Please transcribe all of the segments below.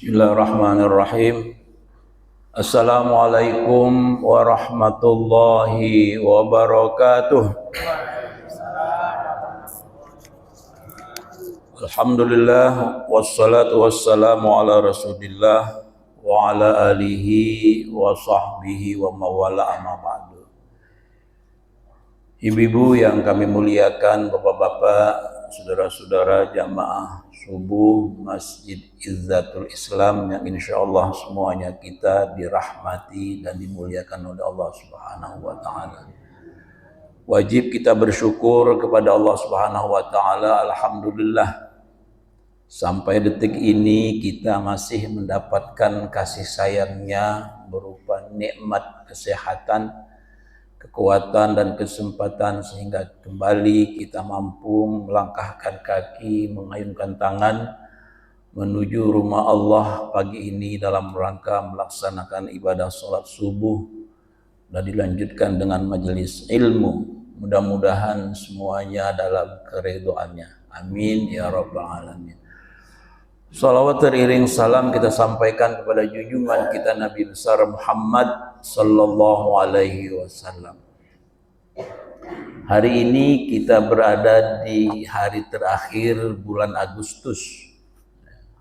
Bismillahirrahmanirrahim. Assalamualaikum warahmatullahi wabarakatuh. Alhamdulillah wassalatu wassalamu ala Rasulillah wa ala alihi wa sahbihi wa mawala amma ba'du. Ibu-ibu yang kami muliakan, bapak-bapak, saudara-saudara jamaah subuh Masjid Izzatul Islam yang insyaallah semuanya kita dirahmati dan dimuliakan oleh Allah Subhanahu wa taala. Wajib kita bersyukur kepada Allah Subhanahu wa taala. Alhamdulillah sampai detik ini kita masih mendapatkan kasih sayangnya berupa nikmat kesehatan, kekuatan dan kesempatan sehingga kembali kita mampu melangkahkan kaki, mengayunkan tangan menuju rumah Allah pagi ini dalam rangka melaksanakan ibadah sholat subuh dan dilanjutkan dengan majelis ilmu. Mudah-mudahan semuanya dalam keridhaannya. Amin ya rabbal alamin. Salawat teriring salam kita sampaikan kepada junjungan kita Nabi besar Muhammad sallallahu alaihi wasallam. Hari ini kita berada di hari terakhir bulan Agustus.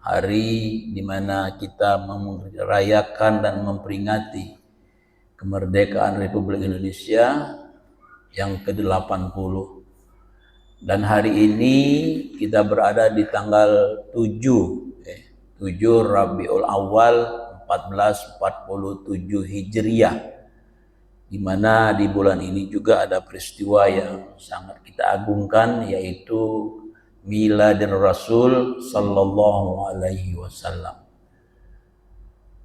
Hari di mana kita merayakan dan memperingati kemerdekaan Republik Indonesia yang ke-80. Dan hari ini kita berada di tanggal 7 Rabiul Awal 1447 Hijriah, di mana di bulan ini juga ada peristiwa yang sangat kita agungkan, yaitu Miladin Rasul sallallahu alaihi wasallam.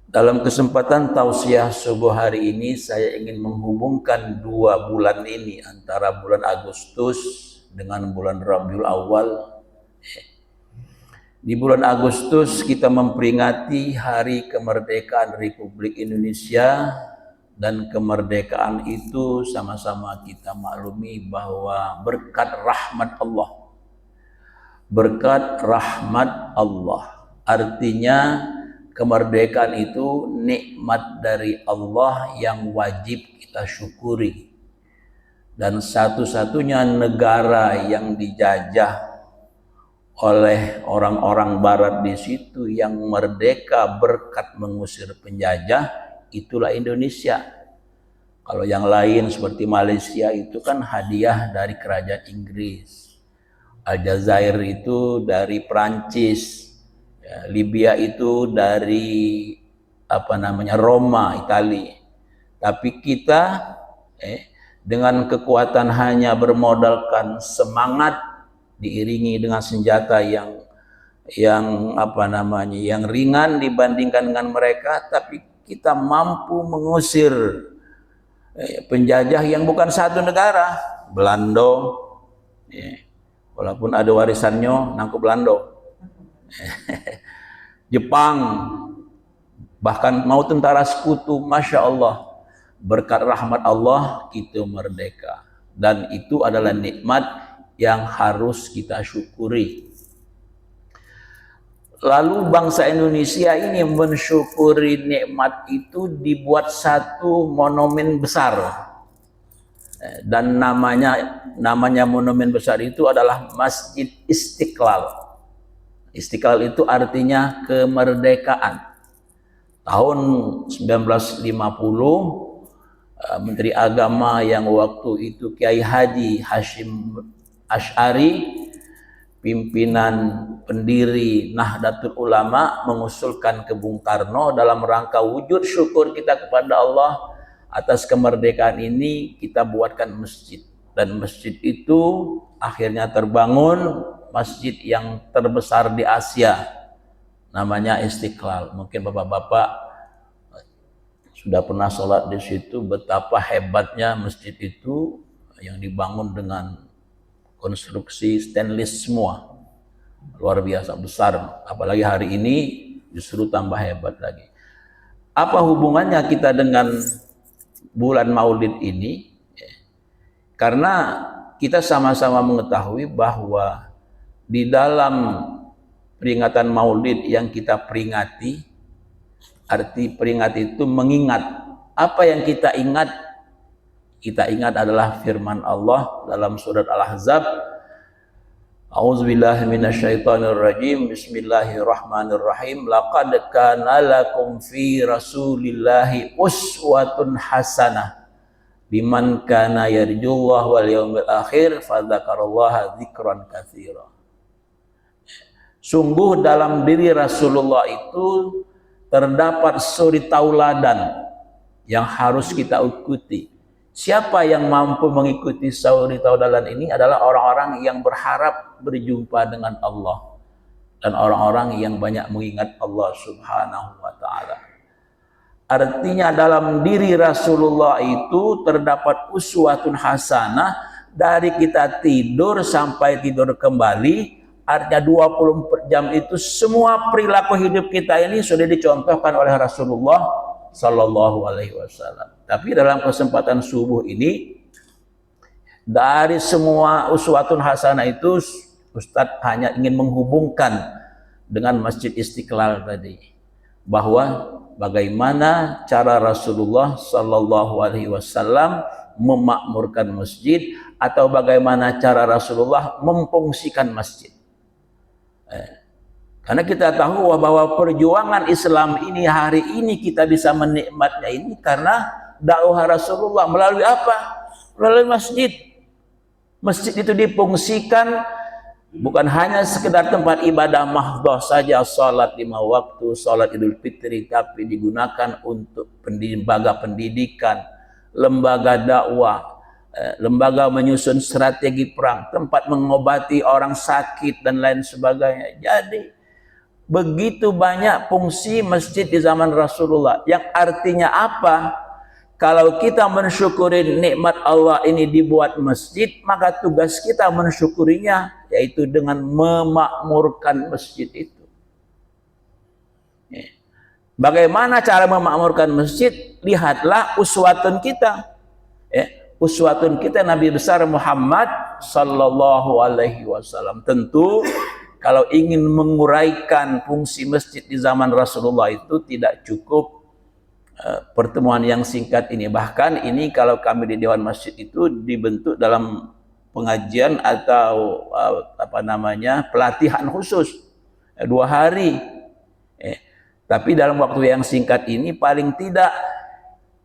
Dalam kesempatan tausiah subuh hari ini saya ingin menghubungkan dua bulan ini, antara bulan Agustus dengan bulan Rabiul Awal. Di bulan Agustus kita memperingati hari kemerdekaan Republik Indonesia, dan kemerdekaan itu sama-sama kita maklumi bahwa berkat rahmat Allah. Berkat rahmat Allah artinya kemerdekaan itu nikmat dari Allah yang wajib kita syukuri. Dan satu-satunya negara yang dijajah oleh orang-orang barat di situ yang merdeka berkat mengusir penjajah, itulah Indonesia. Kalau yang lain seperti Malaysia itu kan hadiah dari kerajaan Inggris, Aljazair itu dari Prancis, ya, Libya itu dari Roma, Italia. Tapi kita dengan kekuatan hanya bermodalkan semangat diiringi dengan senjata yang ringan dibandingkan dengan mereka, tapi kita mampu mengusir penjajah yang bukan satu negara. Belanda, walaupun ada warisannya nangku Belanda. Jepang, bahkan mau tentara sekutu, Masya Allah, berkat rahmat Allah kita merdeka. Dan itu adalah nikmat yang harus kita syukuri. Lalu bangsa Indonesia ini mensyukuri nikmat itu, dibuat satu monumen besar. Dan namanya monumen besar itu adalah Masjid Istiqlal. Istiqlal itu artinya kemerdekaan. Tahun 1950 Menteri Agama yang waktu itu Kiai Haji Hashim Asy'ari, pimpinan pendiri Nahdlatul Ulama, mengusulkan ke Bung Karno dalam rangka wujud syukur kita kepada Allah atas kemerdekaan ini, kita buatkan masjid. Dan masjid itu akhirnya terbangun, masjid yang terbesar di Asia, namanya Istiqlal. Mungkin bapak-bapak sudah pernah sholat di situ, betapa hebatnya masjid itu yang dibangun dengan konstruksi stainless semua. Luar biasa besar, apalagi hari ini justru tambah hebat lagi. Apa hubungannya kita dengan bulan Maulid ini? Karena kita sama-sama mengetahui bahwa di dalam peringatan Maulid yang kita peringati. Arti peringati itu mengingat. Apa yang kita ingat? Kita ingat adalah firman Allah dalam surat Al-Ahzab. A'udzubillahi minasyaitonirrajim. Bismillahirrahmanirrahim. Laqad kana lakum fi Rasulillahi uswatun hasanah liman kana yarjullaha wal yaumil akhir fadzakarallaha dzikran katsira. Sungguh dalam diri Rasulullah itu terdapat suri tauladan yang harus kita ikuti. Siapa yang mampu mengikuti suri tauladan ini adalah orang-orang yang berharap berjumpa dengan Allah dan orang-orang yang banyak mengingat Allah Subhanahu wa taala. Artinya dalam diri Rasulullah itu terdapat uswatun hasanah dari kita tidur sampai tidur kembali. Artinya 24 jam itu semua perilaku hidup kita ini sudah dicontohkan oleh Rasulullah Sallallahu Alaihi Wasallam. Tapi dalam kesempatan subuh ini, dari semua uswatun hasanah itu, Ustadz hanya ingin menghubungkan dengan Masjid Istiqlal tadi, bahwa bagaimana cara Rasulullah Sallallahu Alaihi Wasallam memakmurkan masjid, atau bagaimana cara Rasulullah memfungsikan masjid. Karena kita tahu bahwa perjuangan Islam ini hari ini kita bisa menikmatnya ini karena dakwah Rasulullah. Melalui apa? Melalui masjid. Masjid itu difungsikan bukan hanya sekedar tempat ibadah mahdhah saja, salat 5 waktu, salat Idul Fitri, tapi digunakan untuk lembaga pendidikan, lembaga dakwah, lembaga menyusun strategi perang, tempat mengobati orang sakit dan lain sebagainya. Jadi begitu banyak fungsi masjid di zaman Rasulullah, yang artinya apa? Kalau kita mensyukuri nikmat Allah ini dibuat masjid, maka tugas kita mensyukurinya yaitu dengan memakmurkan masjid itu. Bagaimana cara memakmurkan masjid? Lihatlah uswatun kita. Uswatun kita Nabi besar Muhammad Sallallahu Alaihi Wasallam. Tentu kalau ingin menguraikan fungsi masjid di zaman Rasulullah itu tidak cukup pertemuan yang singkat ini. Bahkan ini kalau kami di Dewan Masjid itu dibentuk dalam pengajian atau pelatihan khusus 2 hari. Tapi dalam waktu yang singkat ini paling tidak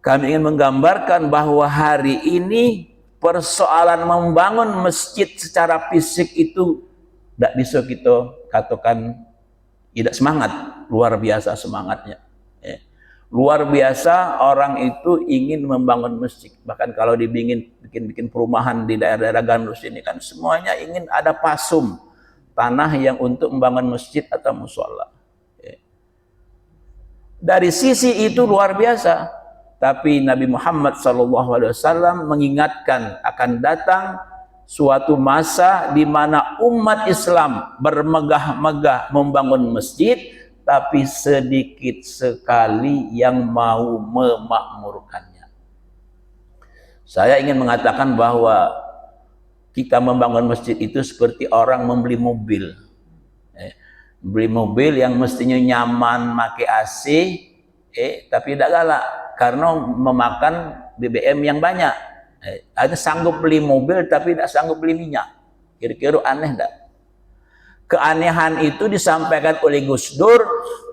kami ingin menggambarkan bahwa hari ini persoalan membangun masjid secara fisik itu tidak bisa kita katakan tidak semangat. Luar biasa semangatnya. Luar biasa orang itu ingin membangun masjid. Bahkan kalau bikin perumahan di daerah-daerah Gandus ini kan semuanya ingin ada pasum tanah yang untuk membangun masjid atau mushola. Dari sisi itu luar biasa. Tapi Nabi Muhammad SAW mengingatkan akan datang suatu masa di mana umat Islam bermegah-megah membangun masjid, tapi sedikit sekali yang mau memakmurkannya. Saya ingin mengatakan bahwa kita membangun masjid itu seperti orang membeli mobil. Beli mobil yang mestinya nyaman, pakai AC, tapi tidak galak karena memakan BBM yang banyak. Ada sanggup beli mobil tapi tidak sanggup beli minyak. Kira-kira aneh tidak? Keanehan itu disampaikan oleh Gus Dur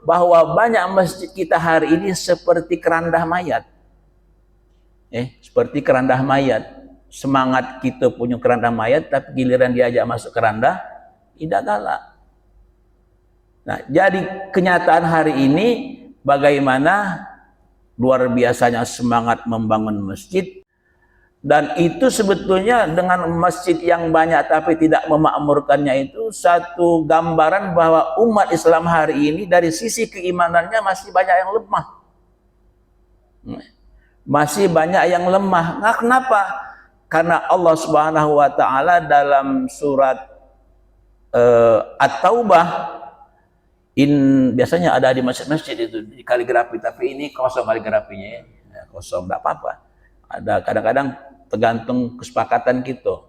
bahwa banyak masjid kita hari ini seperti keranda mayat. Seperti keranda mayat. Semangat kita punya keranda mayat, tapi giliran diajak masuk keranda tidak galak. Nah, jadi kenyataan hari ini bagaimana luar biasanya semangat membangun masjid, dan itu sebetulnya dengan masjid yang banyak tapi tidak memakmurkannya itu satu gambaran bahwa umat Islam hari ini dari sisi keimanannya masih banyak yang lemah. Masih banyak yang lemah. Nah, kenapa? Karena Allah Subhanahu wa taala dalam surat At-Taubah, biasanya ada di masjid-masjid itu di kaligrafi, tapi ini kosong kaligrafinya ya. Kosong, tidak apa-apa. Ada kadang-kadang tergantung kesepakatan kita.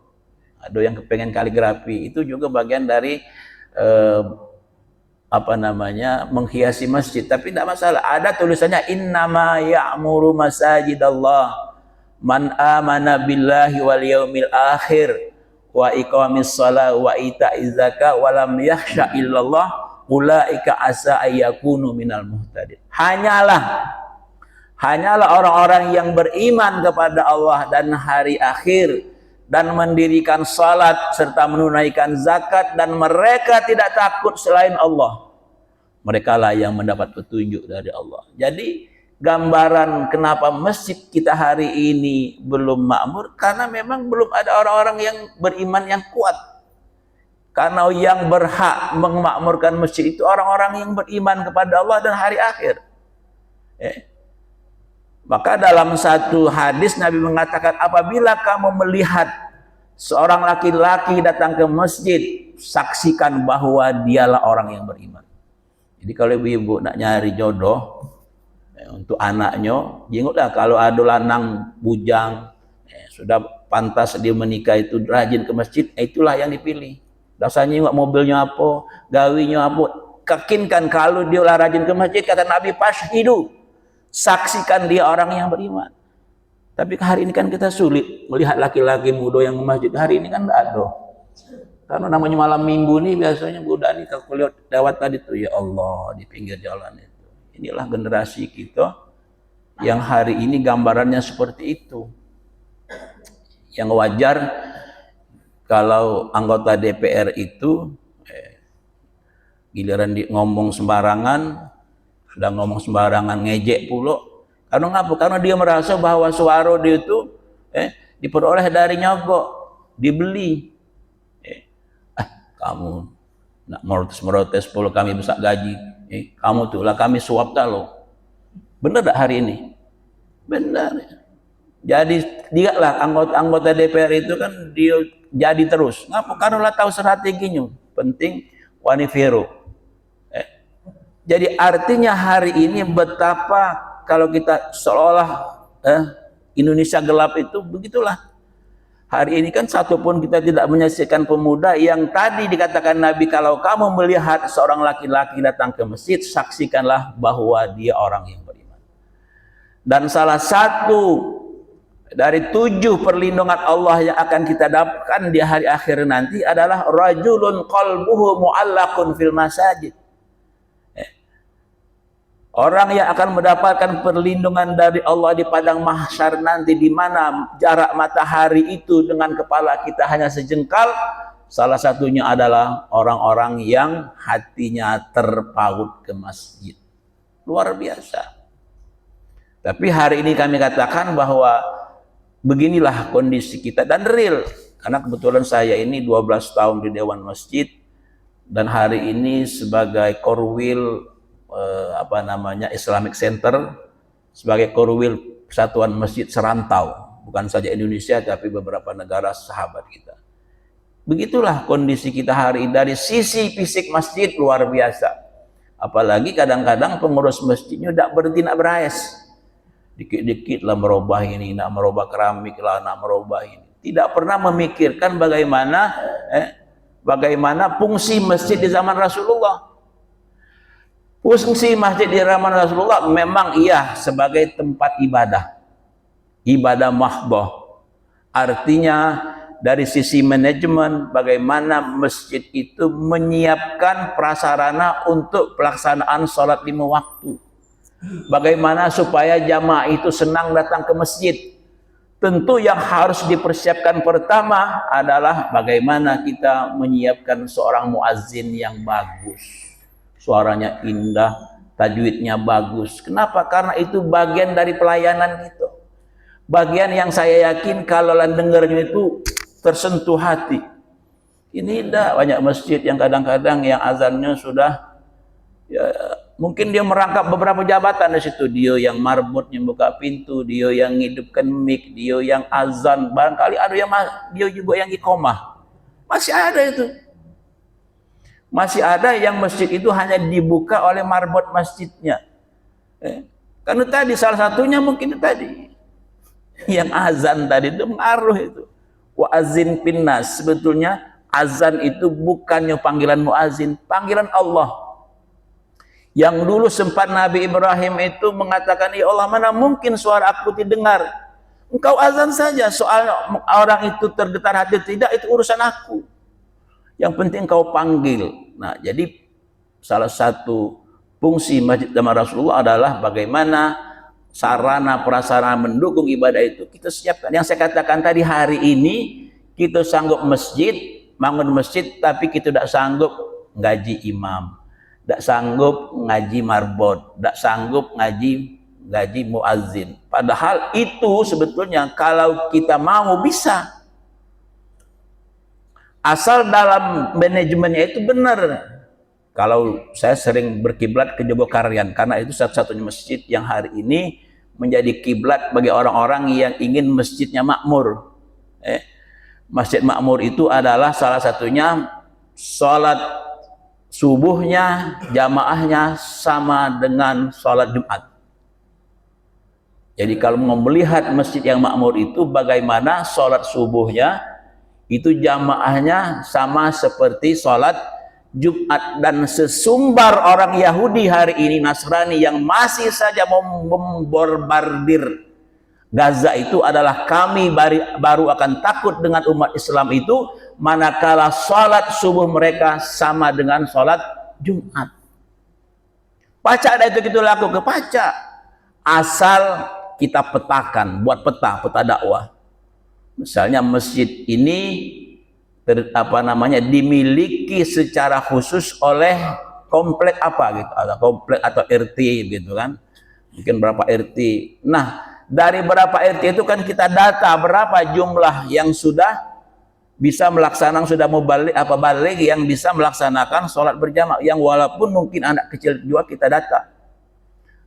Ada yang kepengen kaligrafi, itu juga bagian dari menghiasi masjid, tapi tidak masalah. Ada tulisannya innama ya'muru masajidallah man amana billahi wal yaumil akhir wa iqamis shalah wa ita'iz zakah wa lam yakhsha illallah ulaika asa ayyakunu minal muhtadin. Hanyalah orang-orang yang beriman kepada Allah dan hari akhir dan mendirikan salat serta menunaikan zakat dan mereka tidak takut selain Allah, mereka lah yang mendapat petunjuk dari Allah. Jadi gambaran kenapa masjid kita hari ini belum makmur, karena memang belum ada orang-orang yang beriman yang kuat. Karena yang berhak memakmurkan masjid itu orang-orang yang beriman kepada Allah dan hari akhir. Maka dalam satu hadis Nabi mengatakan, apabila kamu melihat seorang laki-laki datang ke masjid, saksikan bahwa dialah orang yang beriman. Jadi kalau ibu-ibu nak nyari jodoh untuk anaknya, jenguklah kalau ada lanang bujang, sudah pantas dia menikah itu rajin ke masjid, itulah yang dipilih. Dasarnya nggak mobilnya apa, gawinya apa, yakinkan kalau dia rajin ke masjid, kata Nabi, fashhidu, saksikan dia orang yang beriman. Tapi hari ini kan kita sulit melihat laki-laki muda yang ke masjid. Hari ini kan tidak ada. Karena namanya malam minggu nih biasanya budak nih kalau lewat tadi tuh, ya Allah, di pinggir jalan itu. Inilah generasi kita yang hari ini gambarannya seperti itu. Yang wajar kalau anggota DPR itu giliran ngomong sembarangan, sudah ngomong sembarangan ngejek pula. Karena ngapa? Karena dia merasa bahwa suara dia itu diperoleh dari nyogok, dibeli. Kamu nak merotes pula kami besar gaji, kamu tuh lah kami suap kalau. Benar tak hari ini? Benar. Jadi dia lah anggota DPR itu kan dia jadi terus. Ngapa? Karena lah tahu strateginya. Penting wanifero. Jadi artinya hari ini betapa kalau kita seolah Indonesia gelap itu begitulah. Hari ini kan satupun kita tidak menyaksikan pemuda yang tadi dikatakan Nabi, kalau kamu melihat seorang laki-laki datang ke masjid, saksikanlah bahwa dia orang yang beriman. Dan salah satu dari 7 perlindungan Allah yang akan kita dapatkan di hari akhir nanti adalah rajulun qalbuhu mu'allaqun fil masajid. Orang yang akan mendapatkan perlindungan dari Allah di padang mahsyar nanti, di mana jarak matahari itu dengan kepala kita hanya sejengkal, salah satunya adalah orang-orang yang hatinya terpaut ke masjid. Luar biasa. Tapi hari ini kami katakan bahwa beginilah kondisi kita, dan real. Karena kebetulan saya ini 12 tahun di Dewan Masjid, dan hari ini sebagai Korwil Islamic Center, sebagai Korwil Persatuan Masjid Serantau, bukan saja Indonesia tapi beberapa negara sahabat kita. Begitulah kondisi kita hari ini. Dari sisi fisik masjid luar biasa, apalagi kadang-kadang pengurus masjidnya tidak berhenti nak berais, dikit-dikit lah merubah ini, nak merubah keramik lah, nak merubah ini, tidak pernah memikirkan bagaimana fungsi masjid di zaman Rasulullah. Fungsi masjid di zaman Rasulullah memang iya sebagai tempat ibadah mahdoh. Artinya dari sisi manajemen, bagaimana masjid itu menyiapkan prasarana untuk pelaksanaan sholat 5 waktu. Bagaimana supaya jamaah itu senang datang ke masjid. Tentu yang harus dipersiapkan pertama adalah bagaimana kita menyiapkan seorang muazzin yang bagus. Suaranya indah, tajwidnya bagus. Kenapa? Karena itu bagian dari pelayanan kita. Bagian yang saya yakin kalau dengarnya itu tersentuh hati. Ini banyak masjid yang kadang-kadang yang azannya sudah, ya, mungkin dia merangkap beberapa jabatan di situ. Dia yang marbot, yang buka pintu, dia yang ngidupkan mic, dia yang azan. Barangkali ada yang dia juga yang iqomah. Masih ada itu. Masih ada yang masjid itu hanya dibuka oleh marbot masjidnya. Karena tadi salah satunya mungkin tadi yang azan tadi itu mengaruh itu. Wa azin pinnas, sebetulnya azan itu bukannya panggilan muazin, panggilan Allah. Yang dulu sempat Nabi Ibrahim itu mengatakan, ya Allah, mana mungkin suara aku didengar. Engkau azan saja, soal orang itu tergetar hati tidak, itu urusan aku. Yang penting kau panggil. Nah, jadi salah satu fungsi Masjid Zaman Rasulullah adalah bagaimana sarana prasarana mendukung ibadah itu kita siapkan. Yang saya katakan tadi, hari ini kita sanggup masjid, bangun masjid, tapi kita tidak sanggup gaji imam, tidak sanggup ngaji marbot, tidak sanggup gaji muazzin. Padahal itu sebetulnya kalau kita mau bisa, asal dalam manajemennya itu benar. Kalau saya sering berkiblat ke Jogokarian karena itu satu-satunya masjid yang hari ini menjadi kiblat bagi orang-orang yang ingin masjidnya makmur. Masjid makmur itu adalah salah satunya sholat subuhnya jamaahnya sama dengan sholat Jumat. Jadi kalau mau melihat masjid yang makmur itu bagaimana sholat subuhnya itu jamaahnya sama seperti sholat Jumat. Dan sesumbar orang Yahudi hari ini, Nasrani yang masih saja membombardir Gaza itu adalah kami baru akan takut dengan umat Islam itu manakala sholat subuh mereka sama dengan sholat Jumat. Pacak ada itu kita lakukan, pacak. Asal kita petakan, buat peta dakwah. Misalnya masjid ini dimiliki secara khusus oleh komplek apa gitu, atau komplek atau RT gitu kan, mungkin berapa RT. Nah, dari berapa RT itu kan kita data berapa jumlah yang sudah bisa melaksanakan, sudah mau balik yang bisa melaksanakan sholat berjamaah, yang walaupun mungkin anak kecil juga kita data.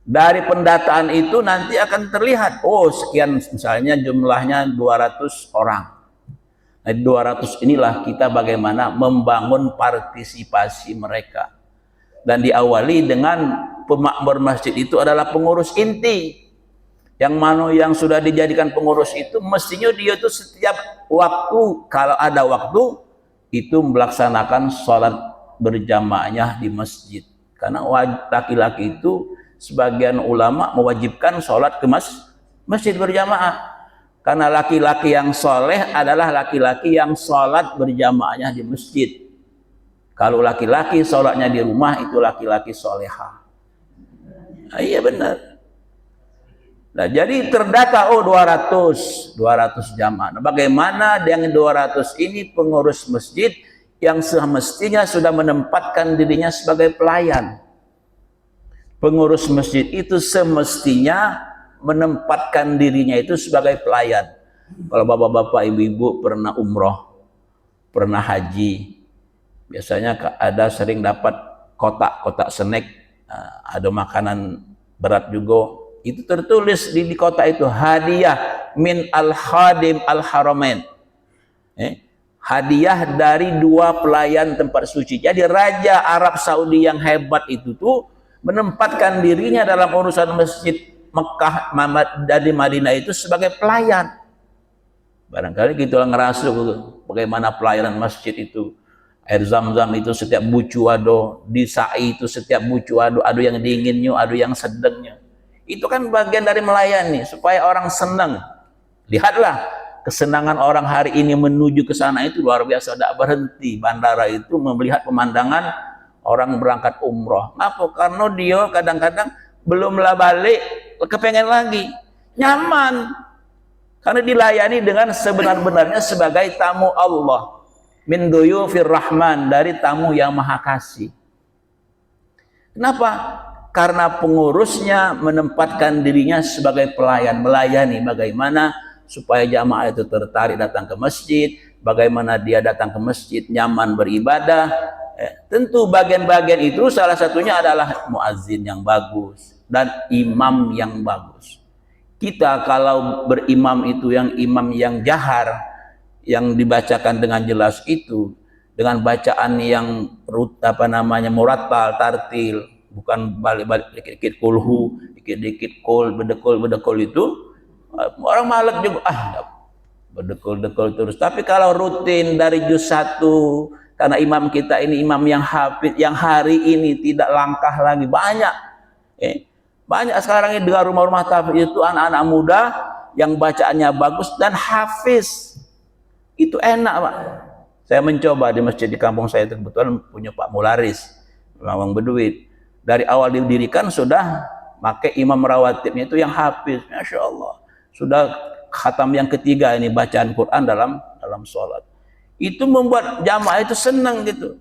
Dari pendataan itu nanti akan terlihat, oh sekian, misalnya jumlahnya 200 orang. Nah, 200 inilah kita bagaimana membangun partisipasi mereka. Dan diawali dengan pemakmur masjid itu adalah pengurus inti. Yang mana yang sudah dijadikan pengurus itu mestinya dia itu setiap waktu, kalau ada waktu, itu melaksanakan sholat berjamaahnya di masjid. Karena laki-laki itu sebagian ulama mewajibkan sholat ke masjid berjamaah. Karena laki-laki yang soleh adalah laki-laki yang sholat berjamaahnya di masjid. Kalau laki-laki sholatnya di rumah, itu laki-laki soleha. Nah, iya benar. Nah, jadi terdata, oh 200 jamaah. Nah, bagaimana dengan 200 ini pengurus masjid yang semestinya sudah menempatkan dirinya sebagai pelayan. Pengurus masjid itu semestinya menempatkan dirinya itu sebagai pelayan. Kalau bapak-bapak, ibu-ibu pernah umroh, pernah haji, biasanya ada sering dapat kotak-kotak snack, ada makanan berat juga. Itu tertulis di kota itu, hadiah min al-khadim al-haramain. Hadiah dari 2 pelayan tempat suci. Jadi Raja Arab Saudi yang hebat itu tuh menempatkan dirinya dalam urusan masjid Mekah dari Madinah itu sebagai pelayan. Barangkali kita ngerasa bagaimana pelayanan masjid itu. Air zam-zam itu setiap bucu ado, di sa'i itu setiap bucu ado yang dinginnya, ada yang sedangnya. Itu kan bagian dari melayani supaya orang senang. Lihatlah kesenangan orang hari ini menuju ke sana itu luar biasa, tidak berhenti. Bandara itu melihat pemandangan orang berangkat umroh. Apa? Karena dia kadang-kadang belumlah balik, kepengen lagi, nyaman. Karena dilayani dengan sebenar-benarnya sebagai tamu Allah. Min duyufir rahman, dari tamu yang maha kasih. Kenapa? Karena pengurusnya menempatkan dirinya sebagai pelayan, melayani bagaimana supaya jamaah itu tertarik datang ke masjid, bagaimana dia datang ke masjid nyaman beribadah. Tentu bagian-bagian itu salah satunya adalah muazzin yang bagus dan imam yang bagus. Kita kalau berimam itu yang imam yang jahar, yang dibacakan dengan jelas itu, dengan bacaan yang murattal, tartil, bukan balik-balik dikit-dikit kulhu, dikit-dikit kul, bedekul itu, orang malek juga, bedekul terus. Tapi kalau rutin dari juz 1, Karena imam kita ini imam yang hafid, yang hari ini tidak langkah lagi, banyak. Banyak sekarang ini dengan rumah-rumah tahfidz itu anak-anak muda yang bacaannya bagus dan hafiz. Itu enak, Pak. Saya mencoba di masjid di kampung saya itu, kebetulan punya Pak Mularis, memang berduit. Dari awal didirikan sudah pakai imam rawatibnya itu yang hafiz, Masya Allah. Sudah khatam yang ketiga ini bacaan Quran dalam sholat. Itu membuat jamaah itu senang gitu.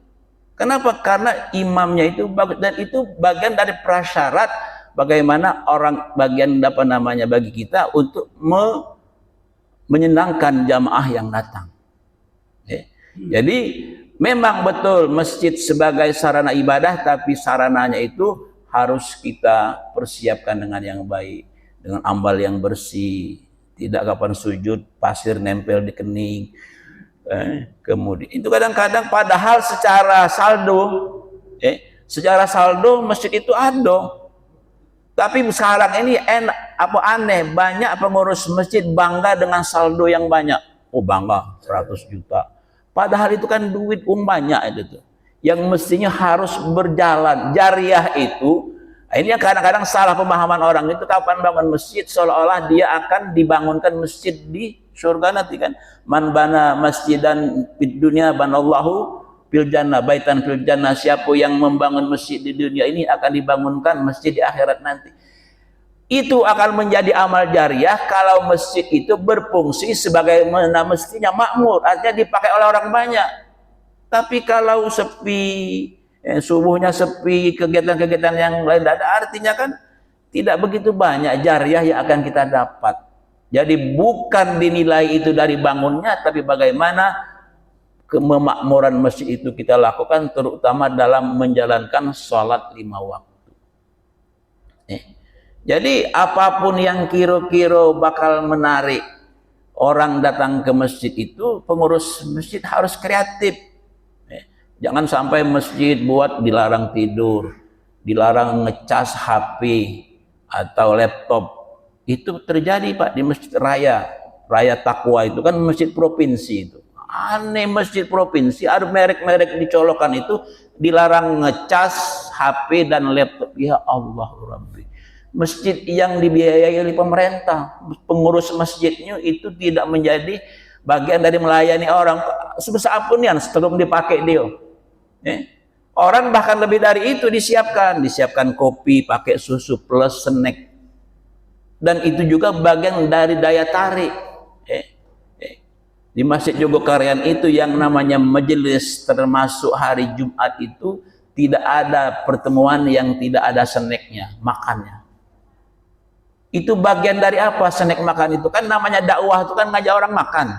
Kenapa? Karena imamnya itu bagus, dan itu bagian dari prasyarat bagaimana orang bagi kita untuk menyenangkan jamaah yang datang. Jadi memang betul masjid sebagai sarana ibadah, tapi sarananya itu harus kita persiapkan dengan yang baik, dengan ambal yang bersih, tidak kapan sujud pasir nempel di kening. Kemudian itu kadang-kadang padahal secara saldo masjid itu ada. Tapi sekarang ini aneh, banyak pengurus masjid bangga dengan saldo yang banyak. Oh bangga 100 juta. Padahal itu kan duit banyak itu tuh. Yang mestinya harus berjalan. Jariah itu, ini yang kadang-kadang salah pemahaman orang itu, kapan bangun masjid seolah-olah dia akan dibangunkan masjid di surga nanti kan. Man bana masjidan fid dunya banallahu fil jannah baitan fil jannah. Siapa yang membangun masjid di dunia ini akan dibangunkan masjid di akhirat nanti. Itu akan menjadi amal jariah kalau masjid itu berfungsi sebagaimana mestinya, makmur, artinya dipakai oleh orang banyak. Tapi kalau sepi, subuhnya sepi, kegiatan-kegiatan yang lain tidak ada, artinya kan tidak begitu banyak jariah yang akan kita dapat. Jadi bukan dinilai itu dari bangunnya, tapi bagaimana kemakmuran masjid itu kita lakukan, terutama dalam menjalankan sholat 5 waktu. Jadi apapun yang kira-kira bakal menarik orang datang ke masjid itu, pengurus masjid harus kreatif. Jangan sampai masjid buat dilarang tidur, dilarang ngecas HP atau laptop. Itu terjadi Pak di Masjid Raya Takwa itu kan masjid provinsi itu. Aneh, masjid provinsi ada merek-merek dicolokkan itu dilarang ngecas HP dan laptop. Ya Allah Rabbi. Masjid yang dibiayai oleh pemerintah, pengurus masjidnya itu tidak menjadi bagian dari melayani orang sebesar apapun yang sebelum dipakai dia. Orang bahkan lebih dari itu disiapkan kopi pakai susu plus snack, dan itu juga bagian dari daya tarik. Di Masjid Jogokarian itu yang namanya majelis, termasuk hari Jumat itu tidak ada pertemuan yang tidak ada snacknya, makannya. Itu bagian dari apa snack makan itu? Kan namanya dakwah itu kan ngajak orang makan.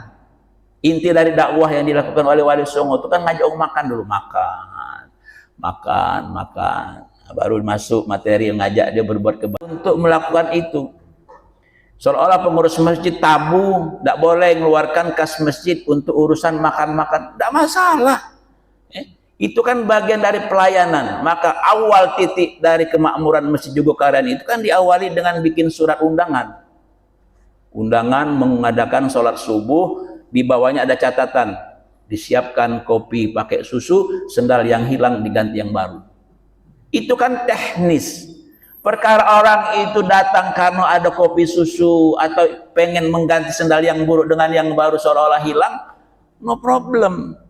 Inti dari dakwah yang dilakukan oleh Wali Songo itu kan ngajak orang makan dulu, makan, baru masuk materi yang ngajak dia berbuat kebaikan. Untuk melakukan itu, seolah-olah pengurus masjid tabu, tidak boleh mengeluarkan kas masjid untuk urusan makan-makan. Tidak masalah. Itu kan bagian dari pelayanan. Maka awal titik dari kemakmuran Masjid Jogokarian itu kan diawali dengan bikin surat undangan. Undangan mengadakan sholat subuh, di bawahnya ada catatan, disiapkan kopi pakai susu, sendal yang hilang diganti yang baru. Itu kan teknis. Perkara orang itu datang karena ada kopi susu atau pengen mengganti sendal yang buruk dengan yang baru seolah-olah hilang, no problem.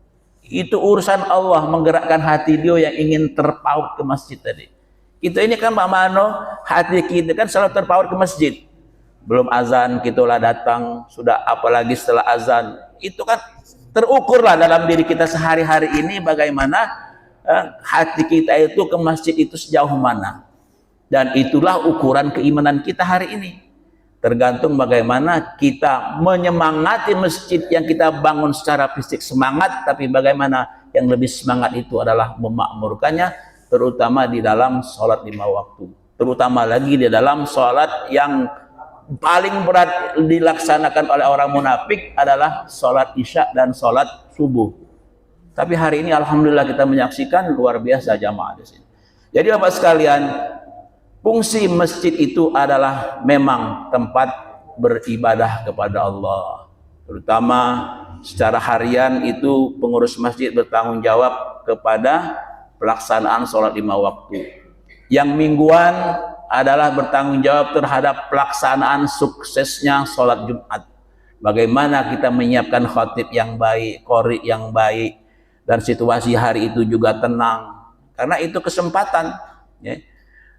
Itu urusan Allah menggerakkan hati dia yang ingin terpaut ke masjid tadi. Kita ini kan Pak Mano, hati kita kan selalu terpaut ke masjid. Belum azan kitalah datang, sudah apalagi setelah azan. Itu kan terukurlah dalam diri kita sehari-hari ini bagaimana hati kita itu ke masjid itu sejauh mana. Dan itulah ukuran keimanan kita hari ini. Tergantung bagaimana kita menyemangati masjid yang kita bangun secara fisik semangat, tapi bagaimana yang lebih semangat itu adalah memakmurkannya, terutama di dalam sholat 5 waktu. Terutama lagi di dalam sholat yang paling berat dilaksanakan oleh orang munafik adalah sholat isya dan sholat subuh. Tapi hari ini alhamdulillah kita menyaksikan luar biasa jamaah di sini. Jadi Bapak sekalian, fungsi masjid itu adalah memang tempat beribadah kepada Allah, terutama Secara harian itu pengurus masjid bertanggung jawab kepada pelaksanaan sholat 5 waktu. Yang mingguan adalah bertanggung jawab terhadap pelaksanaan suksesnya sholat Jumat. Bagaimana kita menyiapkan khatib yang baik, qori yang baik, dan situasi hari itu juga tenang. Karena itu kesempatan. Ya.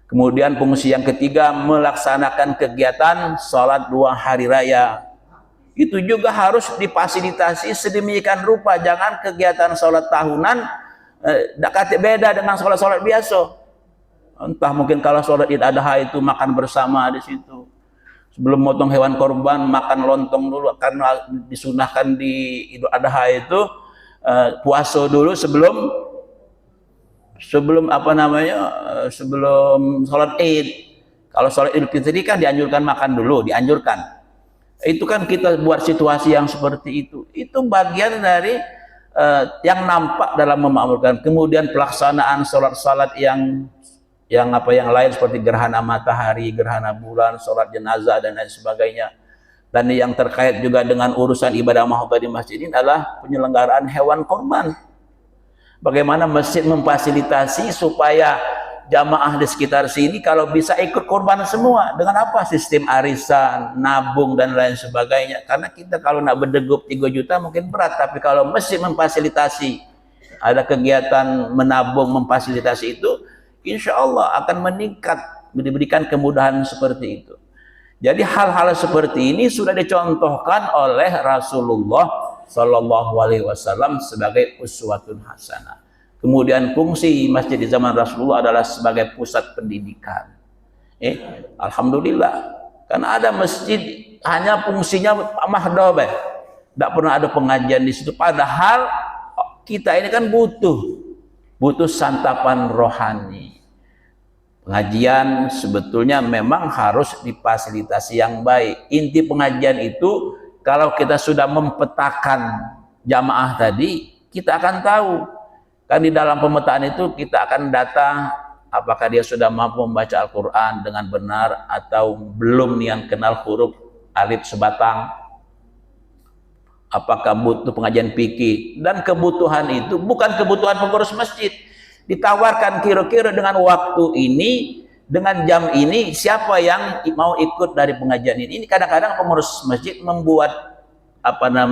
Kemudian fungsi yang ketiga, melaksanakan kegiatan sholat 2 hari raya. Itu juga harus difasilitasi sedemikian rupa. Jangan kegiatan sholat tahunan beda dengan sholat-sholat biasa. Entah mungkin kalau sholat Idul Adha itu makan bersama di situ. Sebelum motong hewan korban makan lontong dulu, karena disunahkan di Idul Adha itu puasa dulu sebelum sebelum sholat Id. Kalau sholat Idul Fitri kan dianjurkan makan dulu, dianjurkan. Itu kan kita buat situasi yang seperti itu. Itu bagian dari yang nampak dalam memakmurkan. Kemudian pelaksanaan sholat-sholat yang lain seperti gerhana matahari, gerhana bulan, sholat jenazah dan lain sebagainya. Dan yang terkait juga dengan urusan ibadah mahdohah di masjid ini adalah penyelenggaraan hewan korban. Bagaimana masjid memfasilitasi supaya jamaah di sekitar sini kalau bisa ikut korban semua. Dengan apa? Sistem arisan, nabung dan lain sebagainya. Karena kita kalau nak berdegup 3 juta mungkin berat, tapi kalau masjid memfasilitasi, ada kegiatan menabung memfasilitasi itu, insya Allah akan meningkat, diberikan kemudahan seperti itu. Jadi hal-hal seperti ini sudah dicontohkan oleh Rasulullah Sallallahu Alaihi Wasallam sebagai uswatun hasanah. Kemudian fungsi masjid di zaman Rasulullah adalah sebagai pusat pendidikan. Alhamdulillah, karena ada masjid hanya fungsinya mahdohah, tidak pernah ada pengajian di situ. Padahal kita ini kan butuh santapan rohani. Pengajian sebetulnya memang harus difasilitasi yang baik. Inti pengajian itu, kalau kita sudah mempetakan jamaah tadi, kita akan tahu. Kan di dalam pemetaan itu kita akan data apakah dia sudah mampu membaca Al-Quran dengan benar atau belum yang kenal huruf alif sebatang. Apakah butuh pengajian fikih. Dan kebutuhan itu bukan kebutuhan pengurus masjid. Ditawarkan kira-kira dengan waktu ini, dengan jam ini, siapa yang mau ikut dari pengajian ini. Ini kadang-kadang pengurus masjid membuat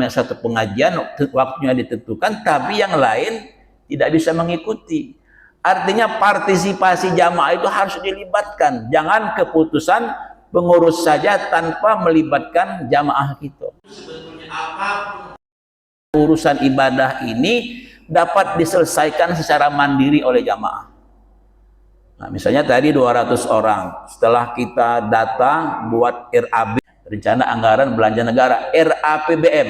satu pengajian, waktunya ditentukan, tapi yang lain tidak bisa mengikuti. Artinya partisipasi jamaah itu harus dilibatkan. Jangan keputusan pengurus saja tanpa melibatkan jamaah kita. Sebetulnya apapun urusan ibadah ini dapat diselesaikan secara mandiri oleh jamaah. Nah, misalnya tadi 200 orang, setelah kita data buat RAB, rencana anggaran belanja negara, RAPBM.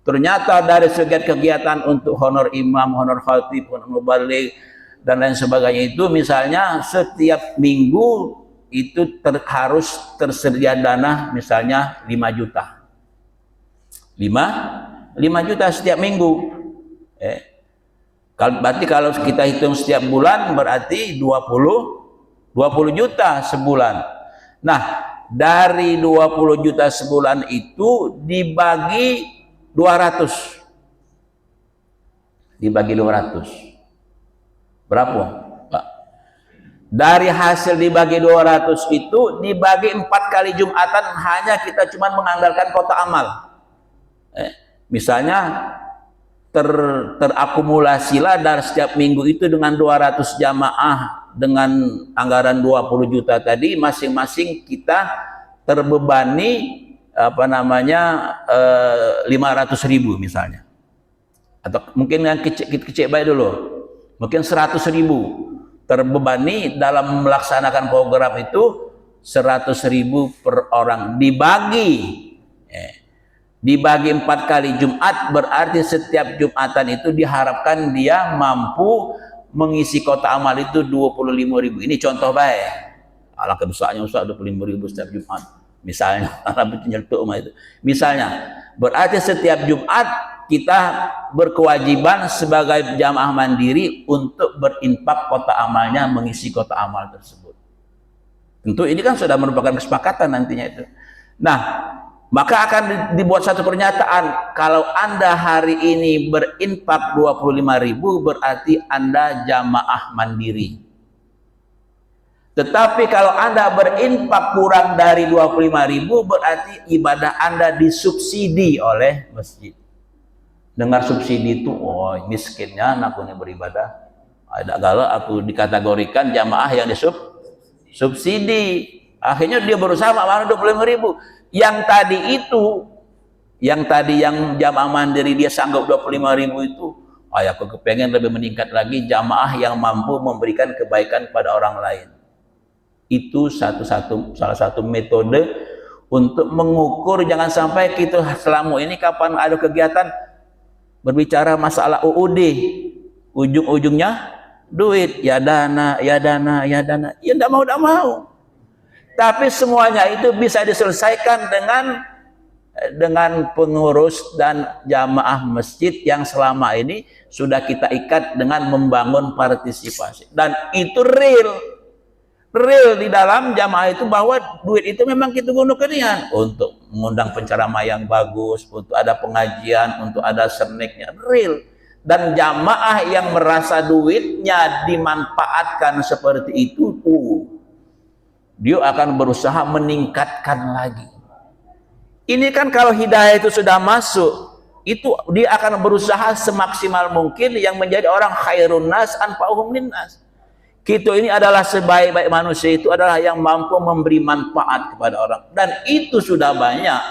Ternyata dari segi kegiatan untuk honor imam, honor khatib, honor mubaligh dan lain sebagainya itu, misalnya setiap minggu itu harus tersedia dana misalnya 5 juta. 5 juta setiap minggu. Berarti kalau kita hitung setiap bulan berarti 20 juta sebulan. Nah, dari 20 juta sebulan itu dibagi 200. Dibagi 200. Berapa, Pak? Dari hasil dibagi 200 itu dibagi 4 kali Jumatan, hanya kita cuma mengandalkan kota amal. Misalnya terakumulasilah dari setiap minggu itu dengan 200 jamaah dengan anggaran 20 juta tadi, masing-masing kita terbebani 500.000 misalnya, atau mungkin yang kecil baik dulu, mungkin 100.000 terbebani dalam melaksanakan program itu. 100.000 per orang dibagi 4 kali Jumat, berarti setiap Jumatan itu diharapkan dia mampu mengisi kota amal itu 25.000. Ini contoh baik. Alangkah dosanya Ustaz, 25.000 setiap Jumat. Misalnya, misalnya, berarti setiap Jumat kita berkewajiban sebagai jamaah mandiri untuk berinfak kota amalnya, mengisi kota amal tersebut. Tentu ini kan sudah merupakan kesepakatan nantinya itu. Nah, Maka akan dibuat satu pernyataan, kalau Anda hari ini berinfak 25.000 berarti Anda jamaah mandiri. Tetapi kalau Anda berinfak kurang dari 25.000 berarti ibadah Anda disubsidi oleh masjid. Dengar subsidi itu, oh miskinnya aku ini beribadah. Ada galau aku dikategorikan jamaah yang disubsidi. Akhirnya dia berusaha malah 25.000. Yang tadi yang jamaah mandiri dia sanggup 25.000 itu, aku kepengen lebih meningkat lagi jamaah yang mampu memberikan kebaikan kepada orang lain. Itu salah satu metode untuk mengukur, jangan sampai kita selama ini kapan ada kegiatan berbicara masalah UUD, ujung-ujungnya duit, ya dana, ya tidak mau. Tapi semuanya itu bisa diselesaikan dengan pengurus dan jamaah masjid yang selama ini sudah kita ikat dengan membangun partisipasi. Dan itu real di dalam jamaah itu, bahwa duit itu memang kita gunakan untuk mengundang penceramah yang bagus, untuk ada pengajian, untuk ada serneknya, real. Dan jamaah yang merasa duitnya dimanfaatkan seperti itu, dia akan berusaha meningkatkan lagi. Ini kan kalau hidayah itu sudah masuk, itu dia akan berusaha semaksimal mungkin yang menjadi orang khairun nas anfa'uhum linnas. Kita ini adalah sebaik-baik manusia itu adalah yang mampu memberi manfaat kepada orang. Dan itu sudah banyak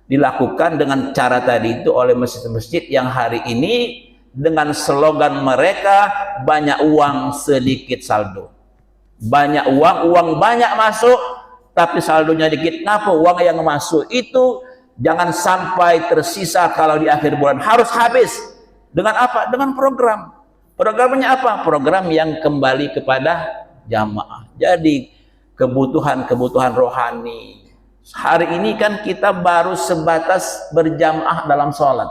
dilakukan dengan cara tadi itu oleh masjid-masjid yang hari ini dengan slogan mereka, banyak uang sedikit saldo. Banyak uang banyak masuk tapi saldonya dikit. Kenapa? Uang yang masuk itu jangan sampai tersisa kalau di akhir bulan, harus habis. Dengan apa? Dengan program. Programnya apa? Program yang kembali kepada jamaah. Jadi kebutuhan rohani. Hari ini kan kita baru sebatas berjamaah dalam sholat,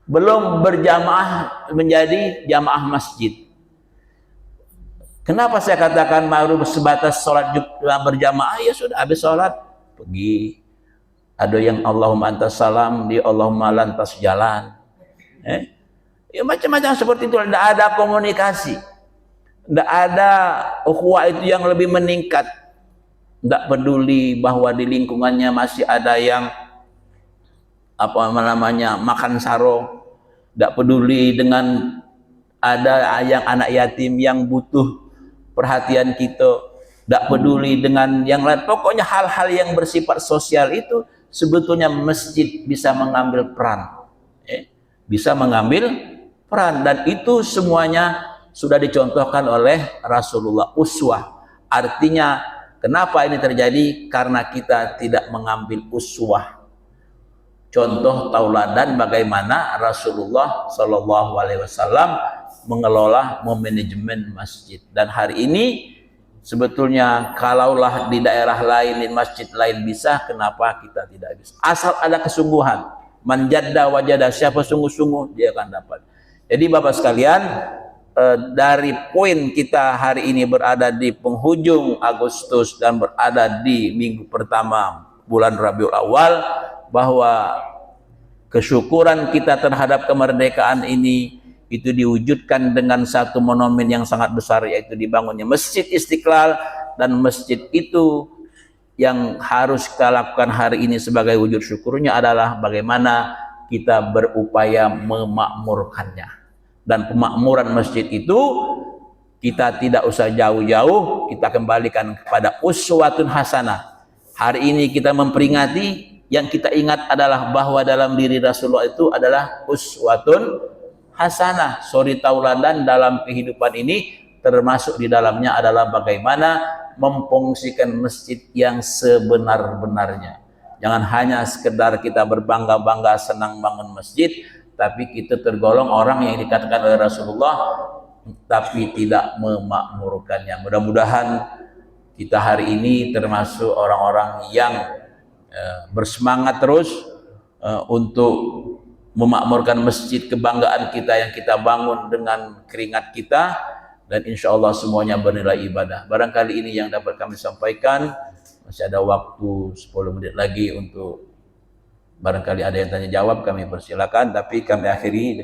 belum berjamaah menjadi jamaah masjid. Kenapa saya katakan baru sebatas sholat berjamaah? Ya sudah, habis sholat pergi, ada yang Allahumma antas salam, di Allahumma lantas jalan, ya macam-macam seperti itu. Tidak ada komunikasi, tidak ada ukhuwah itu yang lebih meningkat. Tidak peduli bahwa di lingkungannya masih ada yang makan sarung, tidak peduli dengan ada yang anak yatim yang butuh perhatian kita, tidak peduli dengan yang lain. Pokoknya hal-hal yang bersifat sosial itu sebetulnya masjid bisa mengambil peran, dan itu semuanya sudah dicontohkan oleh Rasulullah, uswah. Artinya kenapa ini terjadi? Karena kita tidak mengambil uswah, contoh tauladan bagaimana Rasulullah Shallallahu Alaihi Wasallam mengelola manajemen masjid. Dan hari ini sebetulnya kalaulah di daerah lain, di masjid lain bisa, kenapa kita tidak bisa? Asal ada kesungguhan. Manjadda wajada, siapa sungguh-sungguh dia akan dapat. Jadi Bapak sekalian, dari poin kita hari ini berada di penghujung Agustus dan berada di minggu pertama bulan Rabiul Awal, bahwa kesyukuran kita terhadap kemerdekaan ini itu diwujudkan dengan satu monumen yang sangat besar, yaitu dibangunnya Masjid Istiqlal. Dan masjid itu yang harus kita lakukan hari ini sebagai wujud syukurnya adalah bagaimana kita berupaya memakmurkannya. Dan pemakmuran masjid itu kita tidak usah jauh-jauh, kita kembalikan kepada uswatun hasanah. Hari ini kita memperingati, yang kita ingat adalah bahwa dalam diri Rasulullah itu adalah uswatun hasanah, suri tauladan dalam kehidupan ini. Termasuk di dalamnya adalah bagaimana memfungsikan masjid yang sebenar-benarnya. Jangan hanya sekedar kita berbangga-bangga senang bangun masjid, tapi kita tergolong orang yang dikatakan oleh Rasulullah tapi tidak memakmurkannya. Mudah-mudahan kita hari ini termasuk orang-orang yang bersemangat terus untuk memakmurkan masjid kebanggaan kita yang kita bangun dengan keringat kita, dan insya Allah semuanya bernilai ibadah. Barangkali ini yang dapat kami sampaikan. Masih ada waktu 10 menit lagi untuk Barangkali ada yang tanya jawab, kami persilakan, tapi kami akhiri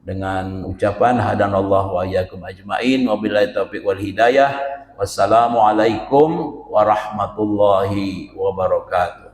dengan ucapan hadanallahu wa iyyakum ajmain, wabillahi taufiq wal hidayah. Wassalamualaikum warahmatullahi wabarakatuh.